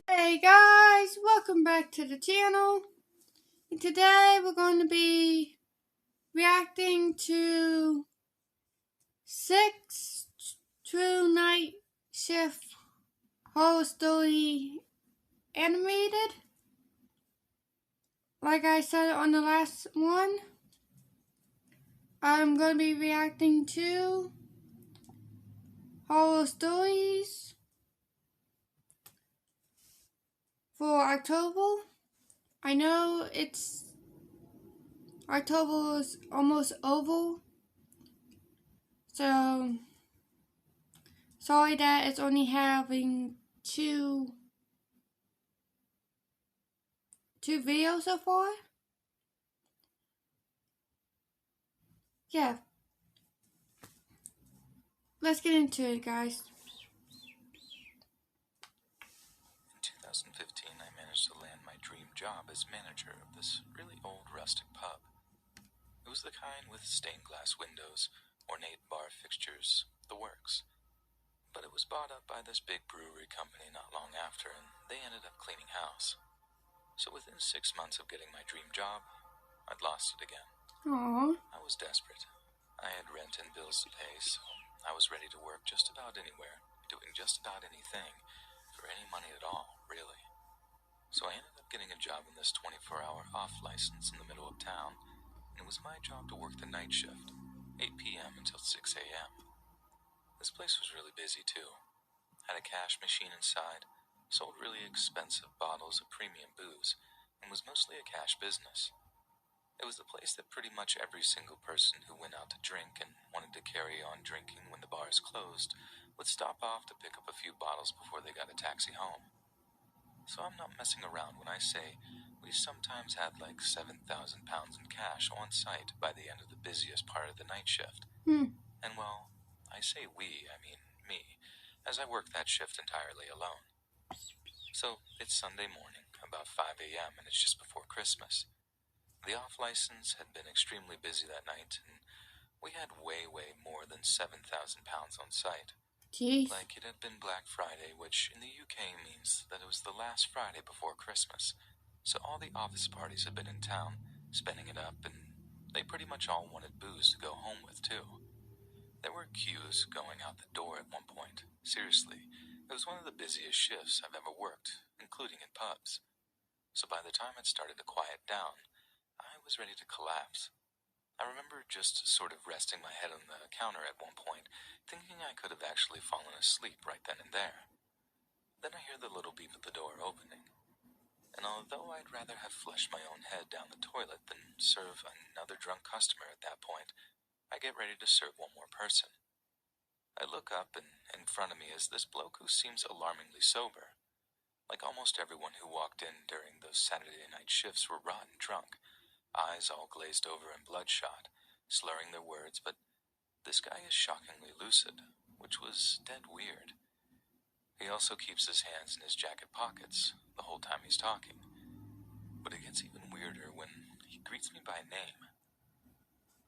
Hey guys, welcome back to the channel. And today we're going to be reacting to 6 True Night Shift Horror Story Animated. Like I said on the last one, I'm going to be reacting to horror stories for October. I know October is almost over, so sorry that it's only having two videos so far. Yeah, let's get into it, guys. In 2015, I managed to land my dream job as manager of this really old rustic pub. It was the kind with stained glass windows, ornate bar fixtures, the works. But it was bought up by this big brewery company not long after, and they ended up cleaning house. So within 6 months of getting my dream job, I'd lost it again. Aww. I was desperate. I had rent and bills to pay, so I was ready to work just about anywhere, doing just about anything, for any money at all, really. So I ended up getting a job in this 24-hour off license in the middle of town, and it was my job to work the night shift, 8 p.m. until 6 a.m. This place was really busy, too. Had a cash machine inside, sold really expensive bottles of premium booze, and was mostly a cash business. It was the place that pretty much every single person who went out to drink and wanted to carry on drinking when the bars closed would stop off to pick up a few bottles before they got a taxi home. So I'm not messing around when I say we sometimes had like 7,000 pounds in cash on site by the end of the busiest part of the night shift. And well, I say we, I mean me, as I work that shift entirely alone. So it's Sunday morning, about 5 a.m., and it's just before Christmas. The off license had been extremely busy that night, and we had way more than 7,000 pounds on site. Jeez. Like it had been Black Friday, which in the UK means that it was the last Friday before Christmas. So all the office parties had been in town, spending it up, and they pretty much all wanted booze to go home with, too. There were queues going out the door at one point. Seriously, it was one of the busiest shifts I've ever worked, including in pubs. So by the time it started to quiet down, I was ready to collapse. I remember just sort of resting my head on the counter at one point, thinking I could have actually fallen asleep right then and there. Then I hear the little beep of the door opening. And although I'd rather have flushed my own head down the toilet than serve another drunk customer at that point, I get ready to serve one more person. I look up, and in front of me is this bloke who seems alarmingly sober. Like almost everyone who walked in during those Saturday night shifts were rotten drunk, eyes all glazed over and bloodshot, slurring their words, but this guy is shockingly lucid, which was dead weird. He also keeps his hands in his jacket pockets the whole time he's talking. But it gets even weirder when he greets me by name.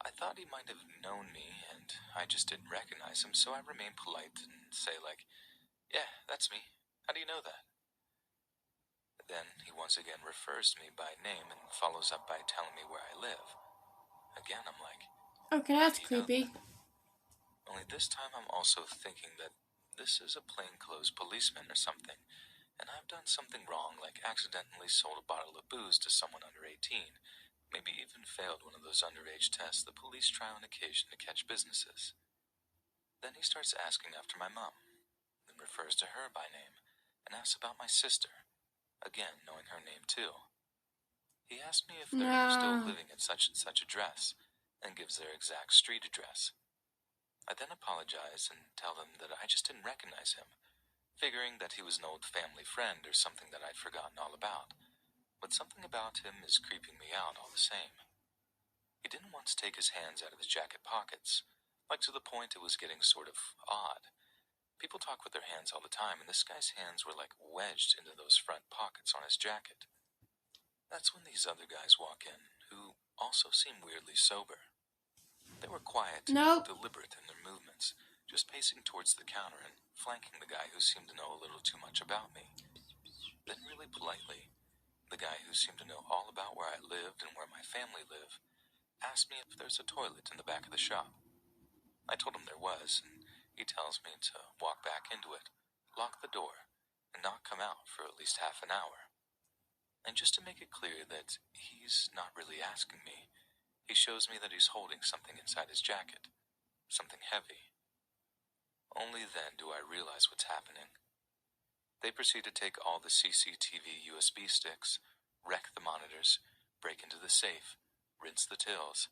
I thought he might have known me, and I just didn't recognize him, so I remain polite and say like, "Yeah, that's me. How do you know that?" Then he once again refers to me by name and follows up by telling me where I live. Again, I'm like, Okay, that's creepy. Only this time I'm also thinking that this is a plainclothes policeman or something, and I've done something wrong, like accidentally sold a bottle of booze to someone under 18, maybe even failed one of those underage tests the police try on occasion to catch businesses. Then he starts asking after my mom, then refers to her by name, and asks about my sister, again knowing her name too. He asked me if they're still living at such and such address, and gives their exact street address. I then apologize and tell them that I just didn't recognize him, figuring that he was an old family friend or something that I'd forgotten all about. But something about him is creeping me out all the same. He didn't once take his hands out of his jacket pockets, like to the point it was getting sort of odd. People talk with their hands all the time, and this guy's hands were like wedged into those front pockets on his jacket. That's when these other guys walk in, who also seem weirdly sober. They were quiet, deliberate in their movements, just pacing towards the counter and flanking the guy who seemed to know a little too much about me. Then really politely, the guy who seemed to know all about where I lived and where my family live asked me if there's a toilet in the back of the shop. I told him there was, and he tells me to walk back into it, lock the door, and not come out for at least half an hour. And just to make it clear that he's not really asking me, he shows me that he's holding something inside his jacket, something heavy. Only then do I realize what's happening. They proceed to take all the CCTV USB sticks, wreck the monitors, break into the safe, rinse the tills,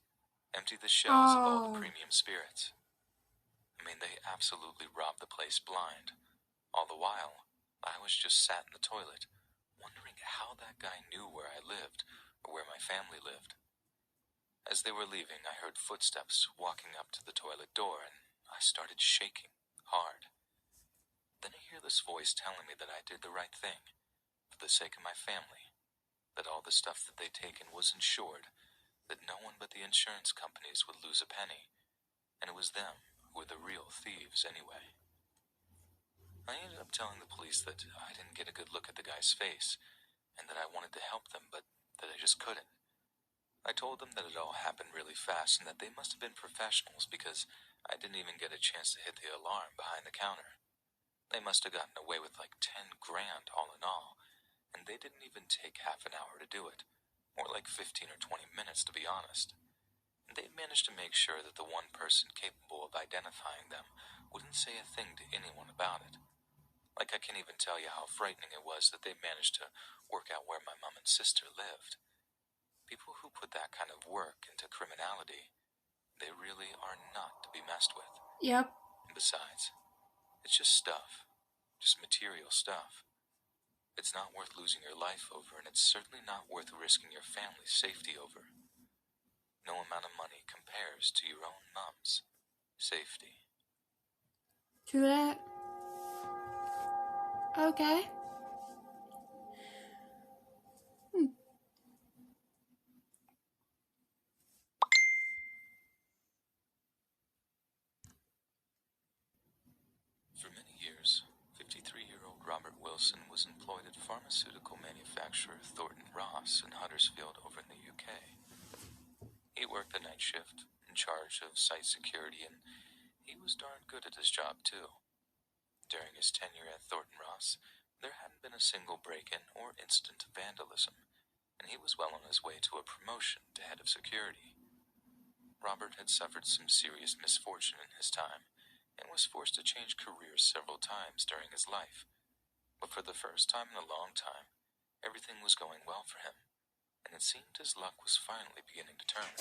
empty the shelves of all the premium spirits. I mean, they absolutely robbed the place blind. All the while, I was just sat in the toilet, wondering how that guy knew where I lived or where my family lived. As they were leaving, I heard footsteps walking up to the toilet door, and I started shaking hard. Then I hear this voice telling me that I did the right thing, for the sake of my family, that all the stuff that they'd taken was insured, that no one but the insurance companies would lose a penny, and it was them who were the real thieves anyway. I ended up telling the police that I didn't get a good look at the guy's face, and that I wanted to help them, but that I just couldn't. I told them that it all happened really fast and that they must have been professionals because I didn't even get a chance to hit the alarm behind the counter. They must have gotten away with like 10 grand all in all, and they didn't even take half an hour to do it, more like 15 or 20 minutes to be honest. And they managed to make sure that the one person capable of identifying them wouldn't say a thing to anyone about it. Like I can't even tell you how frightening it was that they managed to work out where my mom and sister lived. People who put that kind of work into criminality, they really are not to be messed with. Yep. And besides, it's just stuff. Just material stuff. It's not worth losing your life over, and it's certainly not worth risking your family's safety over. No amount of money compares to your own mom's safety. True that. Okay. For many years, 53-year-old Robert Wilson was employed at pharmaceutical manufacturer Thornton Ross in Huddersfield over in the UK. He worked the night shift, in charge of site security, and he was darn good at his job too. During his tenure at Thornton Ross, there hadn't been a single break-in or incident of vandalism, and he was well on his way to a promotion to head of security. Robert had suffered some serious misfortune in his time, and was forced to change careers several times during his life. But for the first time in a long time, everything was going well for him, and it seemed his luck was finally beginning to turn.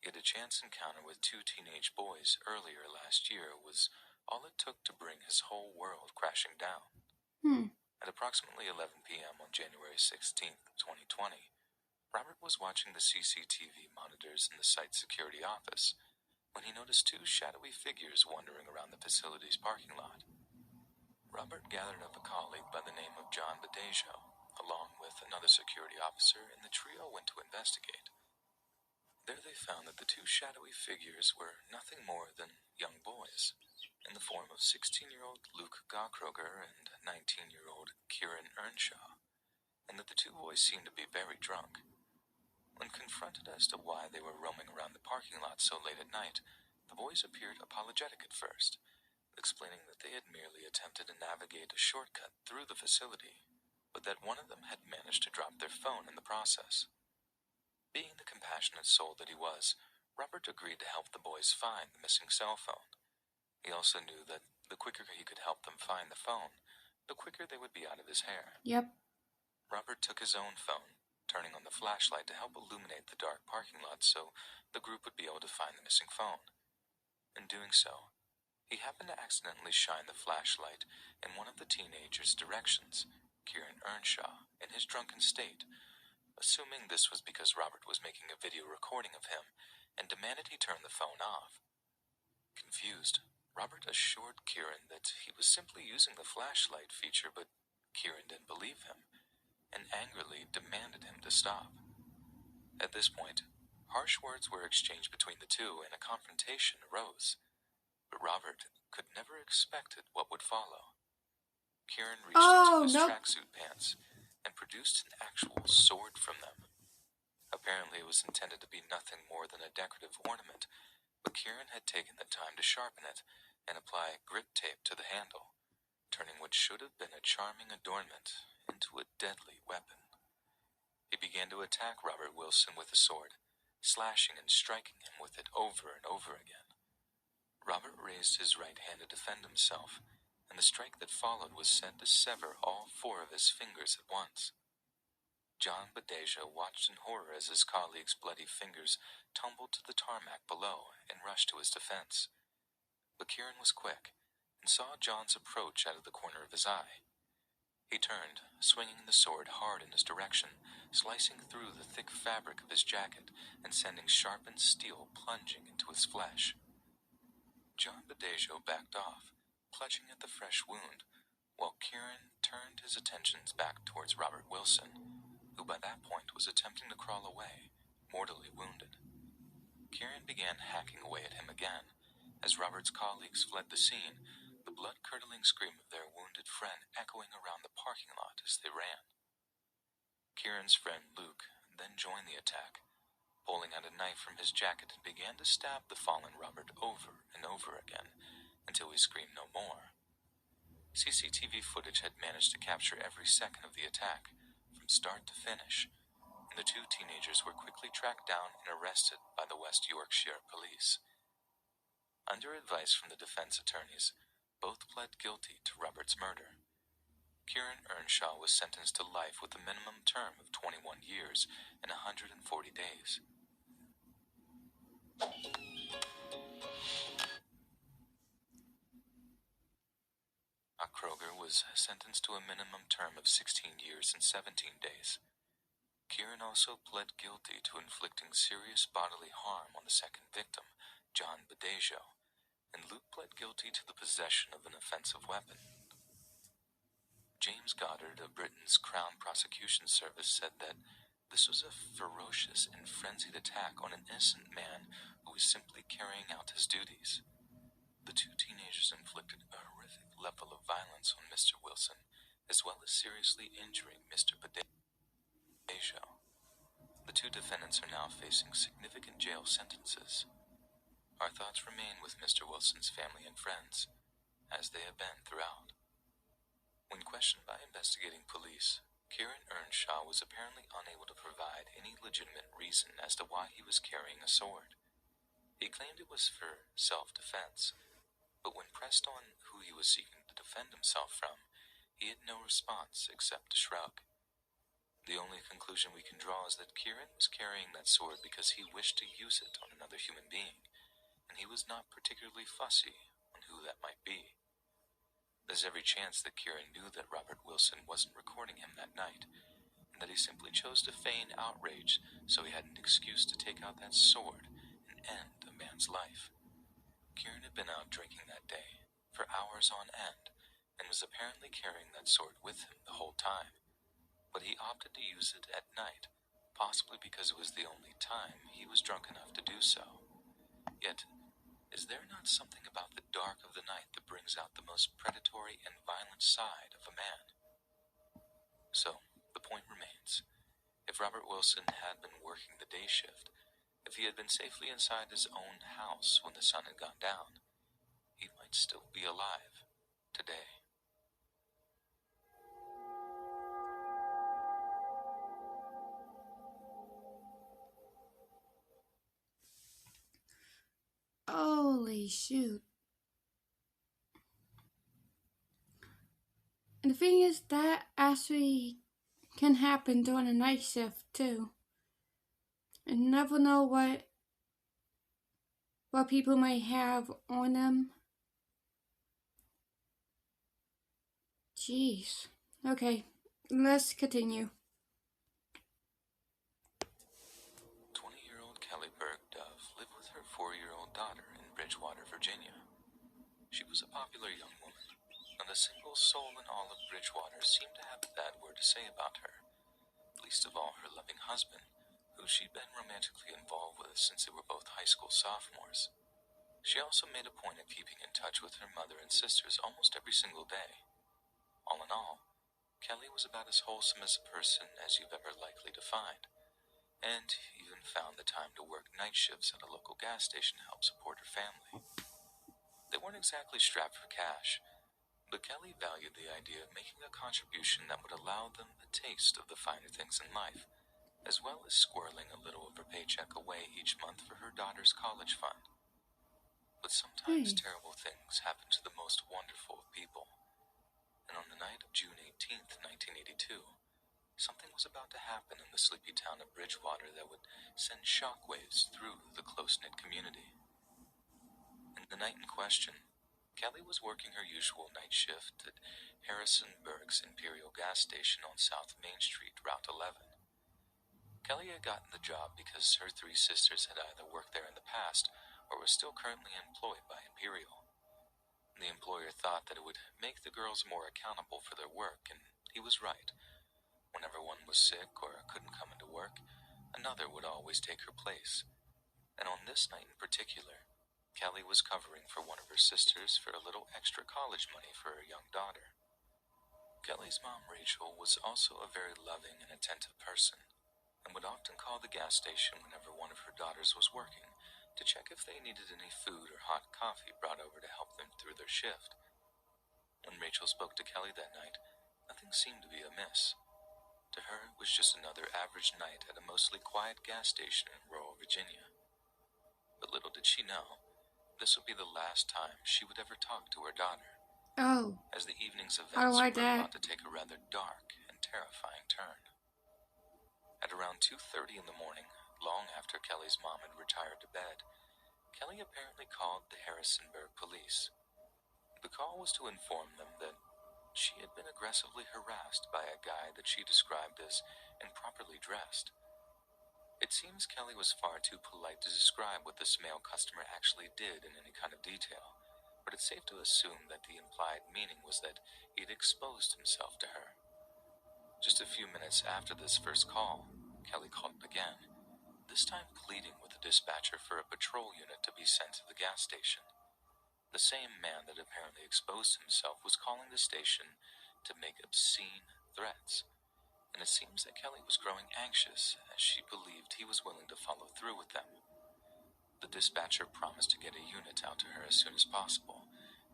He had a chance encounter with 2 teenage boys earlier last year was all it took to bring his whole world crashing down. At approximately 11 p.m. on January 16th, 2020, Robert was watching the CCTV monitors in the site security office when he noticed 2 shadowy figures wandering around the facility's parking lot. Robert gathered up a colleague by the name of John Badejo, along with another security officer, and the trio went to investigate. There they found that the 2 shadowy figures were nothing more than young boys, in the form of 16-year-old Luke Gawkroger and 19-year-old Kieran Earnshaw, and that the 2 boys seemed to be very drunk. When confronted as to why they were roaming around the parking lot so late at night, the boys appeared apologetic at first, explaining that they had merely attempted to navigate a shortcut through the facility, but that one of them had managed to drop their phone in the process. Being the compassionate soul that he was, Robert agreed to help the boys find the missing cell phone. He also knew that the quicker he could help them find the phone, the quicker they would be out of his hair. Yep. Robert took his own phone, turning on the flashlight to help illuminate the dark parking lot so the group would be able to find the missing phone. In doing so, he happened to accidentally shine the flashlight in one of the teenagers' directions, Kieran Earnshaw, in his drunken state, assuming this was because Robert was making a video recording of him and demanded he turn the phone off. Confused, Robert assured Kieran that he was simply using the flashlight feature, but Kieran didn't believe him, and angrily demanded him to stop. At this point, harsh words were exchanged between the 2 and a confrontation arose. but Robert could never expected what would follow. Kieran reached into his tracksuit pants and produced an actual sword from them. Apparently it was intended to be nothing more than a decorative ornament, but Kieran had taken the time to sharpen it and apply grit tape to the handle, turning what should have been a charming adornment into a deadly weapon. He began to attack Robert Wilson with the sword, slashing and striking him with it over and over again. Robert raised his right hand to defend himself, and the strike that followed was said to sever all 4 of his fingers at once. John Badejo watched in horror as his colleague's bloody fingers tumbled to the tarmac below and rushed to his defense. But Kieran was quick and saw John's approach out of the corner of his eye. He turned, swinging the sword hard in his direction, slicing through the thick fabric of his jacket and sending sharpened steel plunging into his flesh. John Badejo backed off, clutching at the fresh wound, while Kieran turned his attentions back towards Robert Wilson, who by that point was attempting to crawl away, mortally wounded. Kieran began hacking away at him again. As Robert's colleagues fled the scene, the blood-curdling scream of their wounded friend echoing around the parking lot as they ran. Kieran's friend Luke then joined the attack, pulling out a knife from his jacket and began to stab the fallen Robert over and over again until he screamed no more. CCTV footage had managed to capture every second of the attack, from start to finish, and the 2 teenagers were quickly tracked down and arrested by the West Yorkshire police. Under advice from the defense attorneys, both pled guilty to Robert's murder. Kieran Earnshaw was sentenced to life with a minimum term of 21 years and 140 days. Kroger was sentenced to a minimum term of 16 years and 17 days. Kieran also pled guilty to inflicting serious bodily harm on the second victim, John Badejo, and Luke pled guilty to the possession of an offensive weapon. James Goddard of Britain's Crown Prosecution Service said that this was a ferocious and frenzied attack on an innocent man who was simply carrying out his duties. The 2 teenagers inflicted a horrific level of violence on Mr. Wilson, as well as seriously injuring Mr. Badejo. The 2 defendants are now facing significant jail sentences. Our thoughts remain with Mr. Wilson's family and friends, as they have been throughout. When questioned by investigating police, Kieran Earnshaw was apparently unable to provide any legitimate reason as to why he was carrying a sword. He claimed it was for self-defense, but when pressed on who he was seeking to defend himself from, he had no response except a shrug. The only conclusion we can draw is that Kieran was carrying that sword because he wished to use it on another human being, and he was not particularly fussy on who that might be. There's every chance that Kieran knew that Robert Wilson wasn't recording him that night, and that he simply chose to feign outrage so he had an excuse to take out that sword and end a man's life. Kieran had been out drinking that day, for hours on end, and was apparently carrying that sword with him the whole time, but he opted to use it at night, possibly because it was the only time he was drunk enough to do so. Yet, is there not something about the dark of the night that brings out the most predatory and violent side of a man? So, the point remains. If Robert Wilson had been working the day shift, if he had been safely inside his own house when the sun had gone down, he might still be alive today. Holy shoot. And the thing is, that actually can happen during a night shift too. And you never know what people might have on them. Jeez. Okay, let's continue. 20-year-old Kelly Bergdove lived with her 4-year-old daughter in Bridgewater, Virginia. She was a popular young woman, and the single soul in all of Bridgewater seemed to have a bad word to say about her, least of all her loving husband, who she'd been romantically involved with since they were both high school sophomores. She also made a point of keeping in touch with her mother and sisters almost every single day. All in all, Kelly was about as wholesome as a person as you've ever likely to find, and even found the time to work night shifts at a local gas station to help support her family. They weren't exactly strapped for cash, but Kelly valued the idea of making a contribution that would allow them a taste of the finer things in life, as well as squirreling a little of her paycheck away each month for her daughter's college fund. But sometimes Nice. terrible things happen to the most wonderful of people. And on the night of June 18th, 1982, something was about to happen in the sleepy town of Bridgewater that would send shockwaves through the close-knit community. In the night in question, Kelly was working her usual night shift at Harrisonburg's Imperial gas station on South Main Street, Route 11. Kelly had gotten the job because her three sisters had either worked there in the past or were still currently employed by Imperial. The employer thought that it would make the girls more accountable for their work, and he was right. Whenever one was sick or couldn't come into work, another would always take her place. And on this night in particular, Kelly was covering for one of her sisters for a little extra college money for her young daughter. Kelly's mom, Rachel, was also a very loving and attentive person, and would often call the gas station whenever one of her daughters was working to check if they needed any food or hot coffee brought over to help them through their shift. When Rachel spoke to Kelly that night, nothing seemed to be amiss. To her, it was just another average night at a mostly quiet gas station in rural Virginia. But little did she know, this would be the last time she would ever talk to her daughter, Oh, as the evening's I don't events like were that. about to take a rather dark and terrifying turn. At around 2:30 in the morning, long after Kelly's mom had retired to bed, Kelly apparently called the Harrisonburg police. The call was to inform them that she had been aggressively harassed by a guy that she described as improperly dressed. It seems Kelly was far too polite to describe what this male customer actually did in any kind of detail, but it's safe to assume that the implied meaning was that he had exposed himself to her. Just a few minutes after this first call, Kelly called again, this time pleading with the dispatcher for a patrol unit to be sent to the gas station. The same man that apparently exposed himself was calling the station to make obscene threats, and it seems that Kelly was growing anxious as she believed he was willing to follow through with them. The dispatcher promised to get a unit out to her as soon as possible,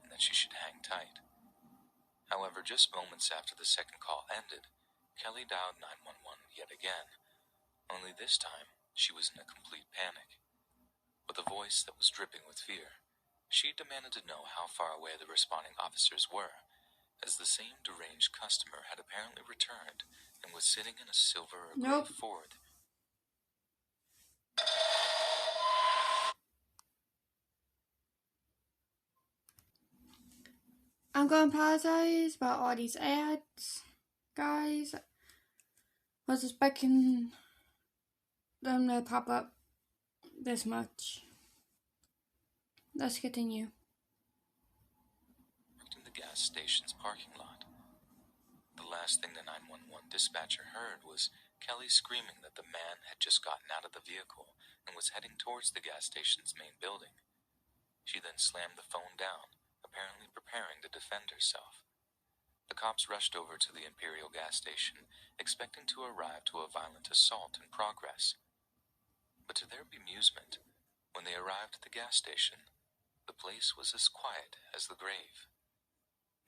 and that she should hang tight. However, just moments after the second call ended, Kelly dialed 911 yet again, only this time she was in a complete panic. With a voice that was dripping with fear, she demanded to know how far away the responding officers were, as the same deranged customer had apparently returned and was sitting in a silver or gray Nope. Ford. I'm going to apologize about all these ads, guys. I was expecting them to pop up this much. Let's continue. In the gas station's parking lot. The last thing the 911 dispatcher heard was Kelly screaming that the man had just gotten out of the vehicle and was heading towards the gas station's main building. She then slammed the phone down, apparently preparing to defend herself. The cops rushed over to the Imperial gas station, expecting to arrive to a violent assault in progress. But to their bemusement, when they arrived at the gas station, the place was as quiet as the grave.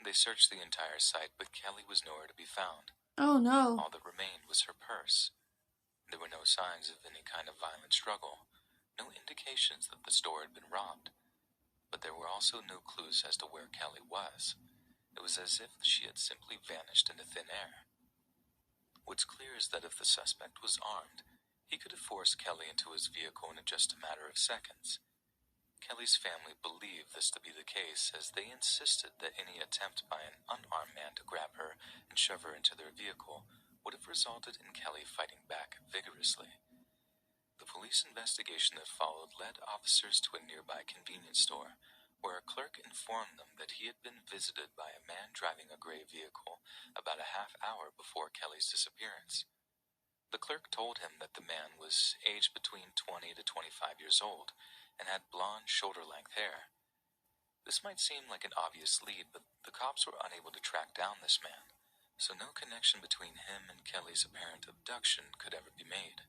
They searched the entire site, but Kelly was nowhere to be found. Oh no. All that remained was her purse. There were no signs of any kind of violent struggle, no indications that the store had been robbed. But there were also no clues as to where Kelly was. It was as if she had simply vanished into thin air. What's clear is that if the suspect was armed, he could have forced Kelly into his vehicle in just a matter of seconds. Kelly's family believed this to be the case, as they insisted that any attempt by an unarmed man to grab her and shove her into their vehicle would have resulted in Kelly fighting back vigorously. The police investigation that followed led officers to a nearby convenience store, where a clerk informed them that he had been visited by a man driving a gray vehicle about a half hour before Kelly's disappearance. The clerk told him that the man was aged between 20 to 25 years old and had blonde, shoulder-length hair. This might seem like an obvious lead, but the cops were unable to track down this man, so no connection between him and Kelly's apparent abduction could ever be made.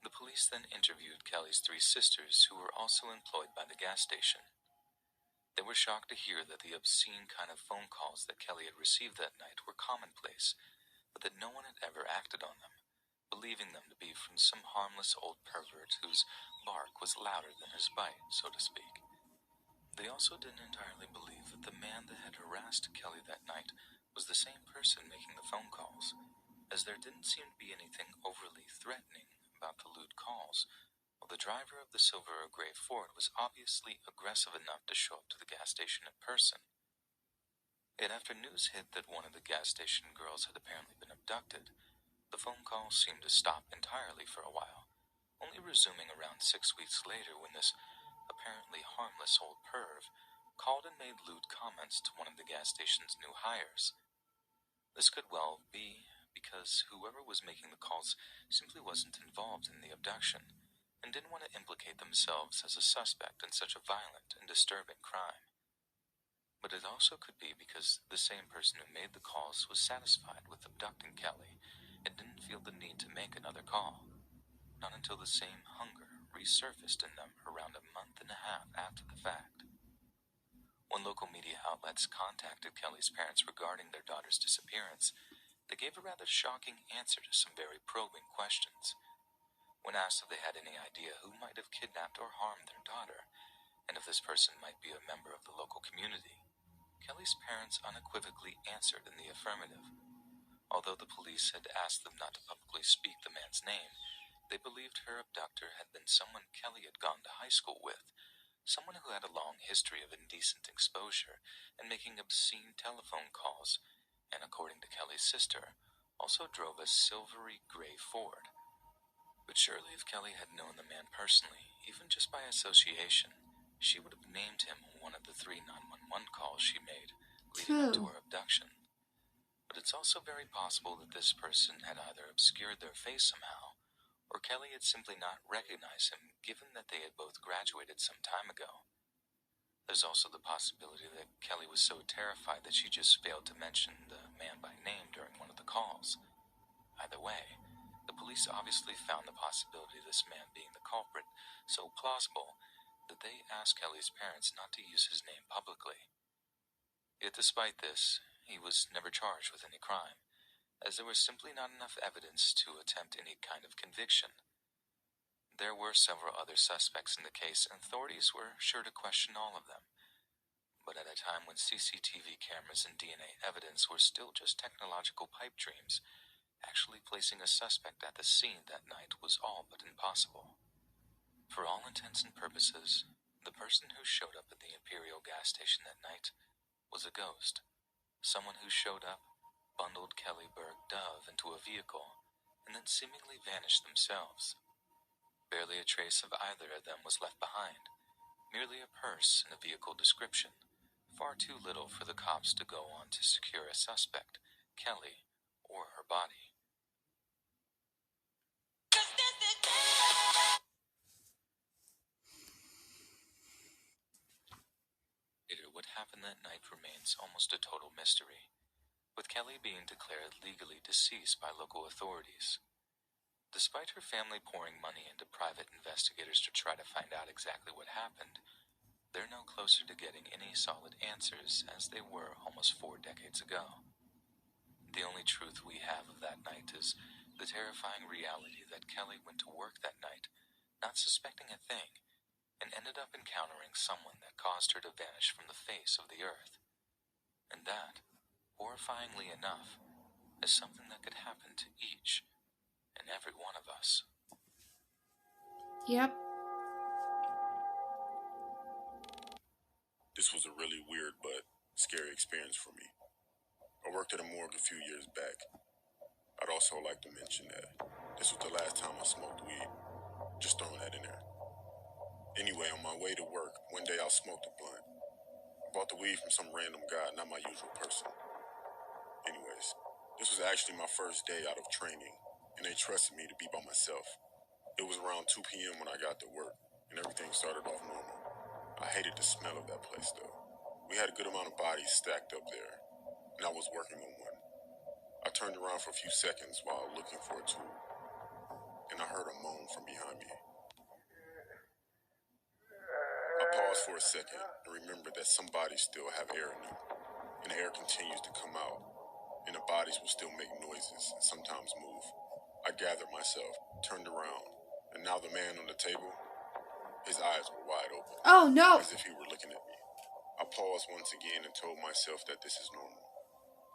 The police then interviewed Kelly's 3 sisters, who were also employed by the gas station. They were shocked to hear that the obscene kind of phone calls that Kelly had received that night were commonplace, but that no one had ever acted on them, believing them to be from some harmless old pervert whose bark was louder than his bite, so to speak. They also didn't entirely believe that the man that had harassed Kelly that night was the same person making the phone calls, as there didn't seem to be anything overly threatening about the lewd calls, while the driver of the silver or gray Ford was obviously aggressive enough to show up to the gas station in person. Yet after news hit that one of the gas station girls had apparently been abducted, the phone calls seemed to stop entirely for a while, only resuming around 6 weeks later when this apparently harmless old perv called and made lewd comments to one of the gas station's new hires. This could well be because whoever was making the calls simply wasn't involved in the abduction and didn't want to implicate themselves as a suspect in such a violent and disturbing crime. But it also could be because the same person who made the calls was satisfied with abducting Kelly and didn't feel the need to make another call, not until the same hunger resurfaced in them around a month and a half after the fact. When local media outlets contacted Kelly's parents regarding their daughter's disappearance, they gave a rather shocking answer to some very probing questions. When asked if they had any idea who might have kidnapped or harmed their daughter, and if this person might be a member of the local community, Kelly's parents unequivocally answered in the affirmative. Although the police had asked them not to publicly speak the man's name, they believed her abductor had been someone Kelly had gone to high school with, someone who had a long history of indecent exposure and making obscene telephone calls, and according to Kelly's sister, also drove a silvery gray Ford. But surely if Kelly had known the man personally, even just by association, she would have named him one of the 3 911 calls she made leading up to her abduction. But it's also very possible that this person had either obscured their face somehow, or Kelly had simply not recognized him given that they had both graduated some time ago. There's also the possibility that Kelly was so terrified that she just failed to mention the man by name during one of the calls. Either way, the police obviously found the possibility of this man being the culprit so plausible that they asked Kelly's parents not to use his name publicly. Yet despite this, he was never charged with any crime, as there was simply not enough evidence to attempt any kind of conviction. There were several other suspects in the case, and authorities were sure to question all of them. But at a time when CCTV cameras and DNA evidence were still just technological pipe dreams, actually placing a suspect at the scene that night was all but impossible. For all intents and purposes, the person who showed up at the Imperial gas station that night was a ghost. Someone who showed up, bundled Kelly Berg Dove into a vehicle, and then seemingly vanished themselves. Barely a trace of either of them was left behind, merely a purse and a vehicle description, far too little for the cops to go on to secure a suspect, Kelly, or her body. Later, what happened that night remains almost a total mystery, with Kelly being declared legally deceased by local authorities. Despite her family pouring money into private investigators to try to find out exactly what happened, they're no closer to getting any solid answers as they were almost 4 decades ago. The only truth we have of that night is the terrifying reality that Kelly went to work that night, not suspecting a thing, and ended up encountering someone that caused her to vanish from the face of the earth. And that, horrifyingly enough, is something that could happen to each and every one of us. Yep. This was a really weird but scary experience for me. I worked at a morgue a few years back. I'd also like to mention that this was the last time I smoked weed. Just throwing that in there. Anyway, on my way to work, one day I smoked a blunt. I bought the weed from some random guy, not my usual person. Anyways, this was actually my first day out of training. and they trusted me to be by myself. It was around 2 p.m. when I got to work, and everything started off normal. I hated the smell of that place, though. We had a good amount of bodies stacked up there, and I was working on one. I turned around for a few seconds while looking for a tool, and I heard a moan from behind me. I paused for a second and remembered that some bodies still have air in them, and the air continues to come out, and the bodies will still make noises and sometimes move. I gathered myself, turned around, and now the man on the table, his eyes were wide open. Oh no! As if he were looking at me. I paused once again and told myself that this is normal.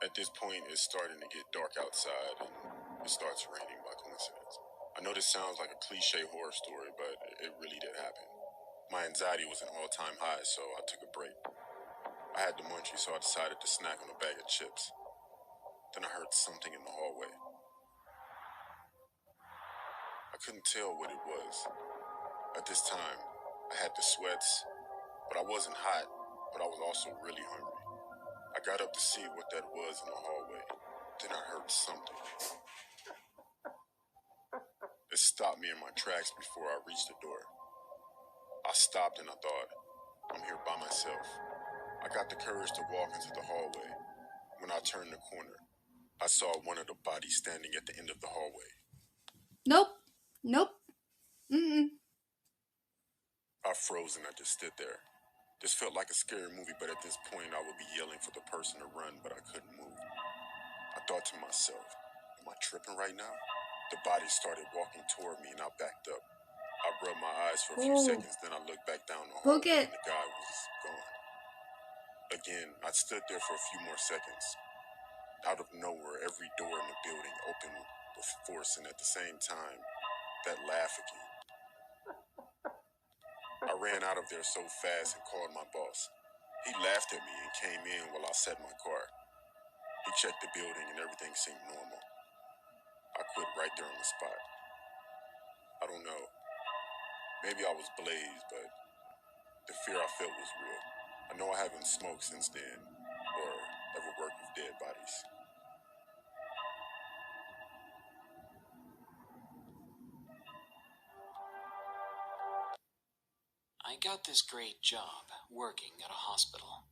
At this point, it's starting to get dark outside, and it starts raining by coincidence. I know this sounds like a cliche horror story, but it really did happen. My anxiety was an all-time high, so I took a break. I had the munchies, so I decided to snack on a bag of chips. Then I heard something in the hallway. I couldn't tell what it was. At this time, I had the sweats, but I wasn't hot, but I was also really hungry. I got up to see what that was in the hallway. Then I heard something. It stopped me in my tracks before I reached the door. I stopped and I thought, I'm here by myself. I got the courage to walk into the hallway. When I turned the corner, I saw one of the bodies standing at the end of the hallway. Nope. I froze and I just stood there. This felt like a scary movie, but at this point I would be yelling for the person to run, but I couldn't move. I thought to myself, am I tripping right now? The body started walking toward me and I backed up. I rubbed my eyes for a few seconds, then I looked back down the hallway and the guy was gone. Again, I stood there for a few more seconds. Out of nowhere, every door in the building opened with force, and at the same time, that laugh again. I ran out of there so fast and called my boss. He laughed at me and came in while I sat in my car. He checked the building and everything seemed normal. I quit right there on the spot. I don't know. Maybe I was blazed, but the fear I felt was real. I know I haven't smoked since then, or ever worked with dead bodies. I got this great job working at a hospital.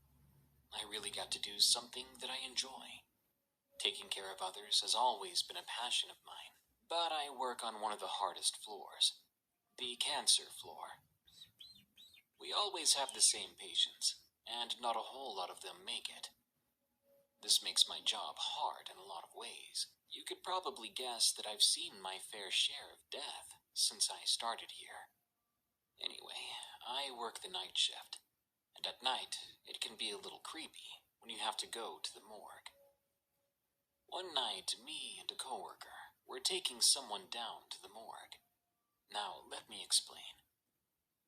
I really got to do something that I enjoy. Taking care of others has always been a passion of mine, but I work on one of the hardest floors, the cancer floor. We always have the same patients, and not a whole lot of them make it. This makes my job hard in a lot of ways. You could probably guess that I've seen my fair share of death since I started here. Anyway, I work the night shift, and at night it can be a little creepy when you have to go to the morgue. One night, me and a coworker were taking someone down to the morgue. Now, let me explain.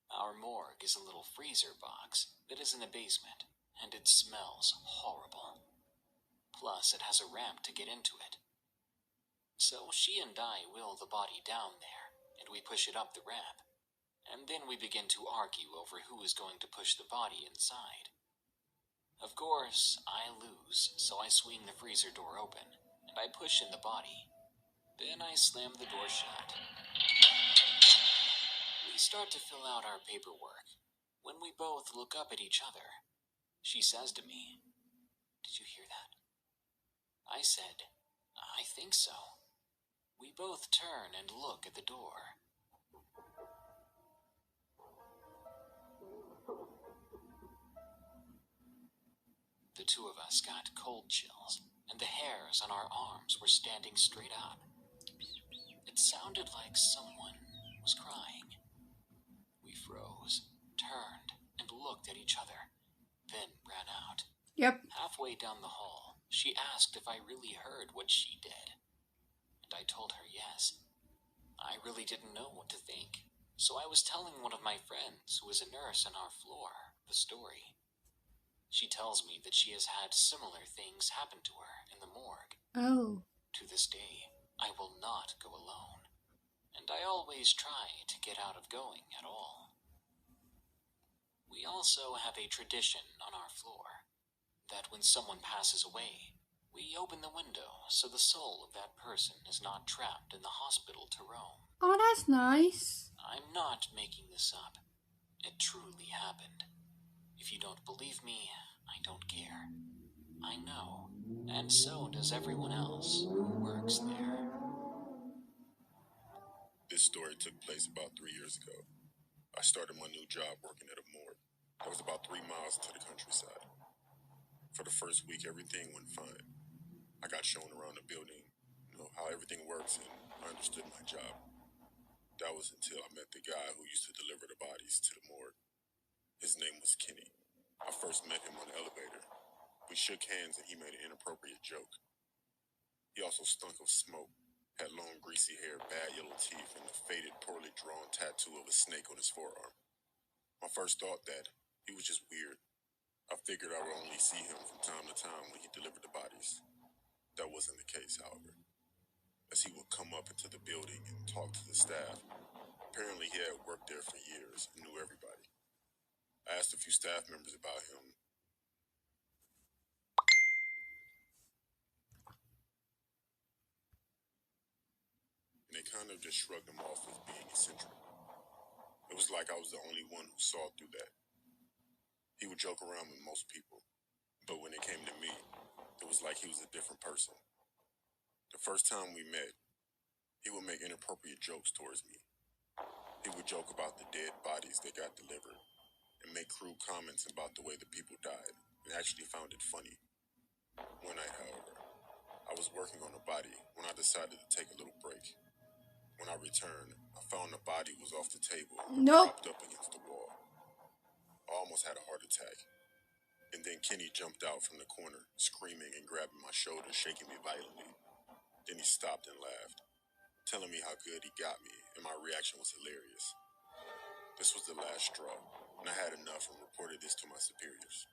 Our morgue is a little freezer box that is in the basement, and it smells horrible. Plus, it has a ramp to get into it. So she and I wheel the body down there, and we push it up the ramp. And then we begin to argue over who is going to push the body inside. Of course, I lose, so I swing the freezer door open, and I push in the body. Then I slam the door shut. We start to fill out our paperwork when we both look up at each other. She says to me, "Did you hear that?" I said, "I think so." We both turn and look at the door. The two of us got cold chills, and the hairs on our arms were standing straight up. It sounded like someone was crying. We froze, turned, and looked at each other, then ran out. Yep. Halfway down the hall, she asked if I really heard what she did, and I told her yes. I really didn't know what to think, so I was telling one of my friends, who is a nurse on our floor, the story. She tells me that she has had similar things happen to her in the morgue. Oh. To this day, I will not go alone, and I always try to get out of going at all. We also have a tradition on our floor that when someone passes away, We open the window so the soul of that person is not trapped in the hospital to roam. Oh, that's nice. I'm not making this up. It truly happened. If you don't believe me, I don't care. I know, and so does everyone else who works there. This story took place about 3 years ago. I started my new job working at a morgue. That was about 3 miles into the countryside. For the first week, everything went fine. I got shown around the building, how everything works, and I understood my job. That was until I met the guy who used to deliver the bodies to the morgue. His name was Kenny. I first met him on the elevator. We shook hands and he made an inappropriate joke. He also stunk of smoke, had long greasy hair, bad yellow teeth, and a faded, poorly drawn tattoo of a snake on his forearm. My first thought that he was just weird. I figured I would only see him from time to time when he delivered the bodies. That wasn't the case, however, as he would come up into the building and talk to the staff. Apparently he had worked there for years and knew everybody. I asked a few staff members about him. And they kind of just shrugged him off as being eccentric. It was like I was the only one who saw through that. He would joke around with most people, but when it came to me, it was like he was a different person. The first time we met, he would make inappropriate jokes towards me. He would joke about the dead bodies that got delivered and make crude comments about the way the people died and actually found it funny. One night, however, I was working on a body when I decided to take a little break. When I returned, I found the body was off the table and propped up against the wall. I almost had a heart attack. And then Kenny jumped out from the corner, screaming and grabbing my shoulder, shaking me violently. Then he stopped and laughed, telling me how good he got me, and my reaction was hilarious. This was the last straw, and I had enough and reported this to my superiors.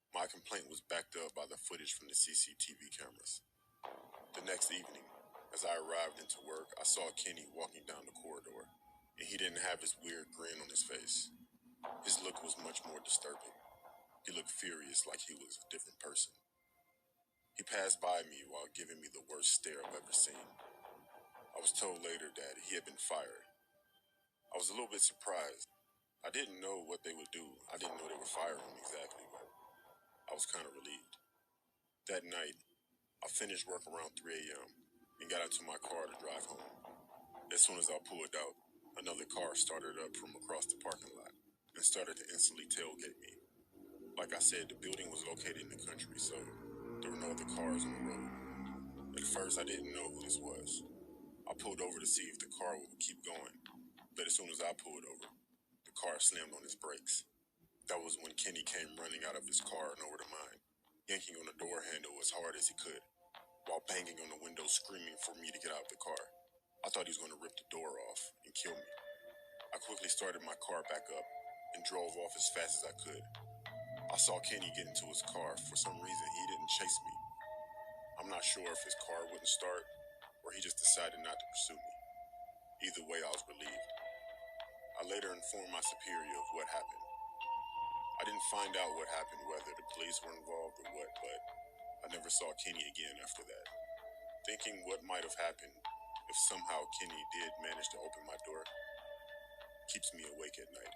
My complaint was backed up by the footage from the CCTV cameras. The next evening, as I arrived into work, I saw Kenny walking down the corridor, and he didn't have his weird grin on his face. His look was much more disturbing. He looked furious, like he was a different person. He passed by me while giving me the worst stare I've ever seen. I was told later that he had been fired. I was a little bit surprised. I didn't know what they would do. I didn't know they would fire him exactly, but I was kind of relieved. That night, I finished work around 3 a.m. and got into my car to drive home. As soon as I pulled out, another car started up from across the parking lot and started to instantly tailgate me. Like I said, the building was located in the country, so there were no other cars on the road. At first, I didn't know who this was. I pulled over to see if the car would keep going, but as soon as I pulled over, the car slammed on its brakes. That was when Kenny came running out of his car and over to mine, yanking on the door handle as hard as he could, while banging on the window, screaming for me to get out of the car. I thought he was going to rip the door off and kill me. I quickly started my car back up and drove off as fast as I could. I saw Kenny get into his car. For some reason, he didn't chase me. I'm not sure if his car wouldn't start or he just decided not to pursue me. Either way, I was relieved. I later informed my superior of what happened. I didn't find out what happened, whether the police were involved or what, but I never saw Kenny again after that. Thinking what might have happened if somehow Kenny did manage to open my door keeps me awake at night.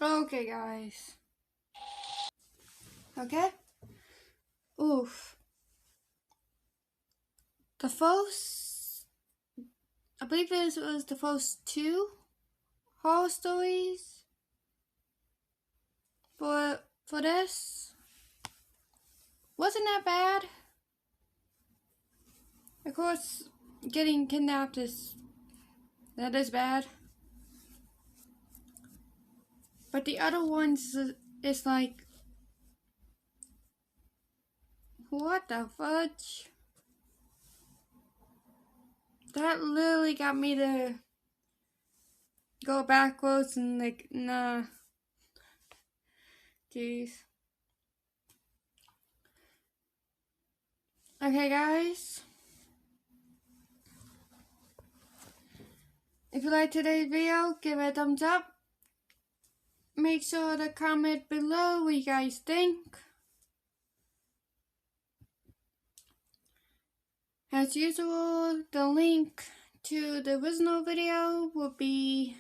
Okay, guys. Okay? Oof. The first, I believe this was the first 2 horror stories for this. Wasn't that bad? Of course, getting kidnapped is bad. But the other ones is like, what the fudge? That literally got me to go backwards and like, nah. Jeez. Okay, guys. If you liked today's video, give it a thumbs up. Make sure to comment below what you guys think. As usual, the link to the original video will be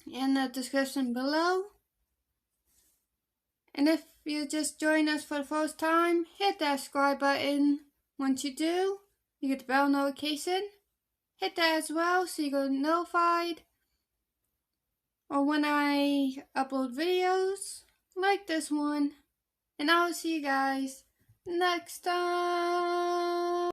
in the description below. And if you just joined us for the first time, hit that subscribe button. Once you do, you get the bell notification. Hit that as well so you get notified or when I upload videos like this one. And I'll see you guys next time.